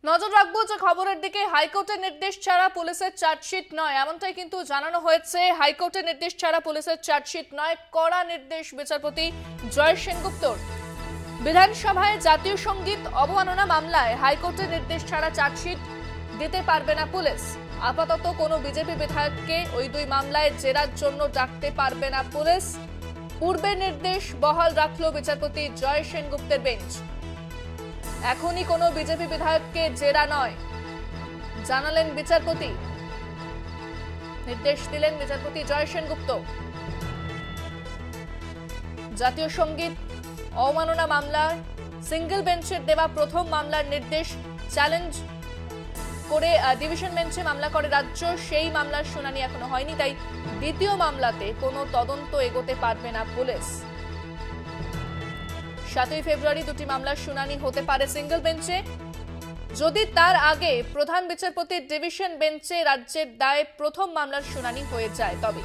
নজর রাখবো যে খবরের দিকে হাইকোর্টের নির্দেশ ছাড়া পুলিশের চার্জশিট নয়, এমনটাই কিন্তু জানানো হয়েছে। হাইকোর্টের নির্দেশ ছাড়া পুলিশের চার্জশিট নয়, কড়া নির্দেশ বিচারপতি জয় সেনগুপ্তর। বিধানসভায় জাতীয় সঙ্গীত অবমাননা মামলায় হাইকোর্টের নির্দেশ ছাড়া চার্জশিট দিতে পারবে না পুলিশ। আপাতত কোনো বিজেপি বিধায়ককে ওই দুই মামলায় জেরার জন্য ডাকতে পারবে না পুলিশ। পূর্বের নির্দেশ বহাল রাখল বিচারপতি জয় সেনগুপ্তের বেঞ্চ। এখনই কোনো বিজেপি বিধায়ককে জেরা নয়, জানালেন বিচারপতি। নির্দেশ দিলেন বিচারপতি জয় সেনগুপ্ত। জাতীয় সঙ্গীত অবমাননা মামলার সিঙ্গেল বেঞ্চের দেওয়া প্রথম মামলার নির্দেশ চ্যালেঞ্জ করে ডিভিশন বেঞ্চে মামলা করে রাজ্য। সেই মামলার শুনানি এখনো হয়নি, তাই দ্বিতীয় মামলাতে কোনো তদন্ত এগোতে পারবে না পুলিশ। 7ই ফেব্রুয়ারি দুটি মামলার শুনানি হতে পারে সিঙ্গেল বেঞ্চে। যদি তার আগে প্রধান বিচারপতির ডিভিশন বেঞ্চে রাজ্যের দায়ে প্রথম মামলার শুনানি হয়ে যায় তবে